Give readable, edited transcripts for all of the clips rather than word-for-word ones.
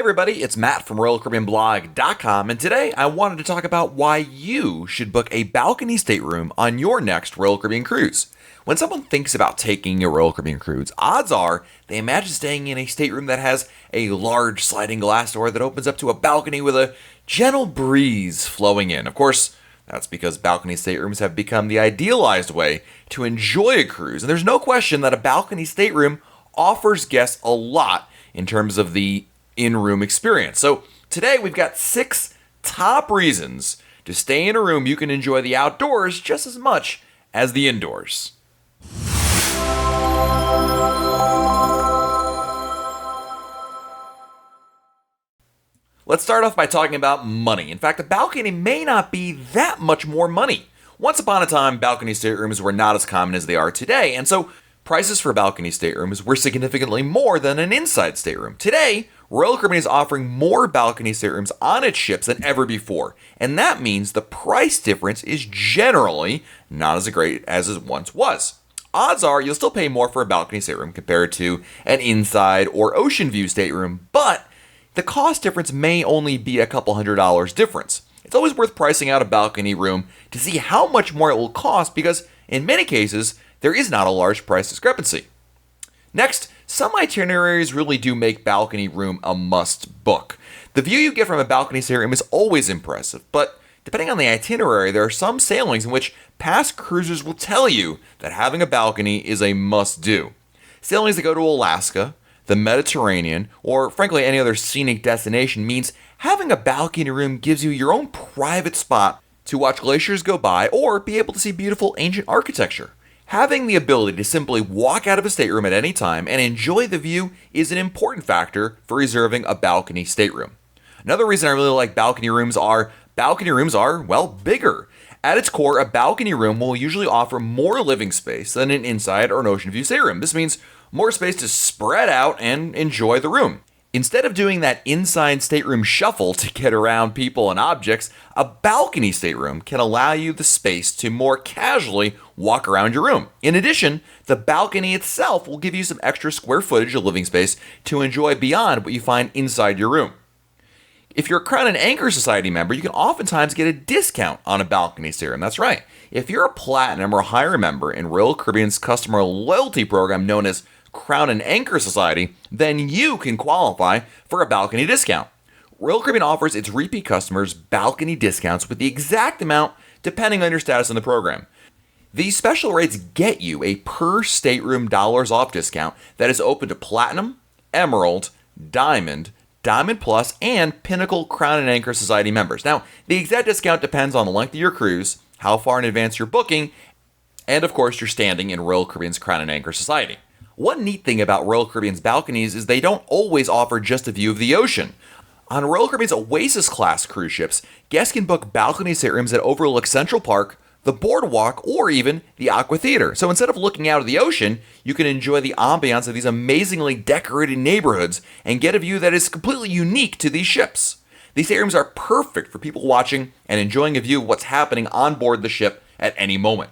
everybody, it's Matt from RoyalCaribbeanBlog.com, and today I wanted to talk about why you should book a balcony stateroom on your next Royal Caribbean cruise. When someone thinks about taking a Royal Caribbean cruise, odds are they imagine staying in a stateroom that has a large sliding glass door that opens up to a balcony with a gentle breeze flowing in. Of course, that's because balcony staterooms have become the idealized way to enjoy a cruise, and there's no question that a balcony stateroom offers guests a lot in terms of the in-room experience. So today we've got 6 top reasons to stay in a room you can enjoy the outdoors just as much as the indoors. Let's start off by talking about money. In fact, a balcony may not be that much more money. Once upon a time, balcony staterooms were not as common as they are today, and so prices for balcony staterooms were significantly more than an inside stateroom. Today, Royal Caribbean is offering more balcony staterooms on its ships than ever before, and that means the price difference is generally not as great as it once was. Odds are you'll still pay more for a balcony stateroom compared to an inside or ocean view stateroom, but the cost difference may only be a couple $100 difference. It's always worth pricing out a balcony room to see how much more it will cost because, in many cases, there is not a large price discrepancy. Next, some itineraries really do make balcony room a must book. The view you get from a balcony stateroom is always impressive, but depending on the itinerary, there are some sailings in which past cruisers will tell you that having a balcony is a must-do. Sailings that go to Alaska, the Mediterranean, or frankly any other scenic destination means having a balcony room gives you your own private spot to watch glaciers go by or be able to see beautiful ancient architecture. Having the ability to simply walk out of a stateroom at any time and enjoy the view is an important factor for reserving a balcony stateroom. Another reason I really like balcony rooms are, well, bigger. At its core, a balcony room will usually offer more living space than an inside or an ocean view stateroom. This means more space to spread out and enjoy the room. Instead of doing that inside stateroom shuffle to get around people and objects, a balcony stateroom can allow you the space to more casually walk around your room. In addition, the balcony itself will give you some extra square footage of living space to enjoy beyond what you find inside your room. If you're a Crown and Anchor Society member, you can oftentimes get a discount on a balcony stateroom. That's right. If you're a Platinum or higher member in Royal Caribbean's customer loyalty program known as Crown and Anchor Society, then you can qualify for a balcony discount. Royal Caribbean offers its repeat customers balcony discounts with the exact amount depending on your status in the program. These special rates get you a per stateroom dollars off discount that is open to Platinum, Emerald, Diamond, Diamond Plus, and Pinnacle Crown and Anchor Society members. Now, the exact discount depends on the length of your cruise, how far in advance you're booking, and of course your standing in Royal Caribbean's Crown and Anchor Society. One neat thing about Royal Caribbean's balconies is they don't always offer just a view of the ocean. On Royal Caribbean's Oasis-class cruise ships, guests can book balcony staterooms that overlook Central Park, the boardwalk, or even the Aqua Theater. So instead of looking out at the ocean, you can enjoy the ambiance of these amazingly decorated neighborhoods and get a view that is completely unique to these ships. These staterooms are perfect for people watching and enjoying a view of what's happening on board the ship at any moment.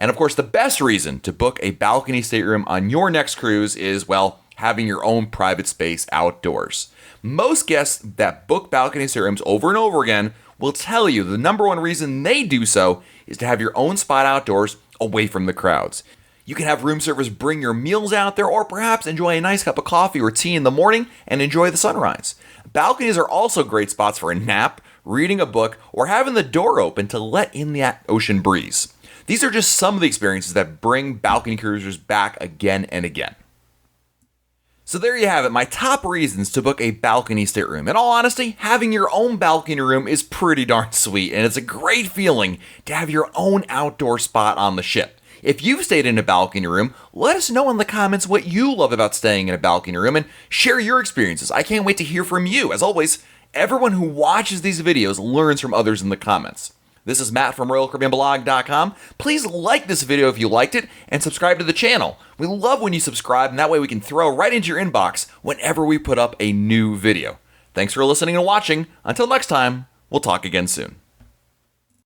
And of course, the best reason to book a balcony stateroom on your next cruise is, well, having your own private space outdoors. Most guests that book balcony staterooms over and over again will tell you the number one reason they do so is to have your own spot outdoors away from the crowds. You can have room service bring your meals out there or perhaps enjoy a nice cup of coffee or tea in the morning and enjoy the sunrise. Balconies are also great spots for a nap, reading a book, or having the door open to let in the ocean breeze. These are just some of the experiences that bring balcony cruisers back again and again. So there you have it, my top reasons to book a balcony stateroom. In all honesty, having your own balcony room is pretty darn sweet, and it's a great feeling to have your own outdoor spot on the ship. If you've stayed in a balcony room, let us know in the comments what you love about staying in a balcony room and share your experiences. I can't wait to hear from you. As always, everyone who watches these videos learns from others in the comments. This is Matt from RoyalCaribbeanBlog.com. Please like this video if you liked it and subscribe to the channel. We love when you subscribe, and that way we can throw right into your inbox whenever we put up a new video. Thanks for listening and watching. Until next time, we'll talk again soon.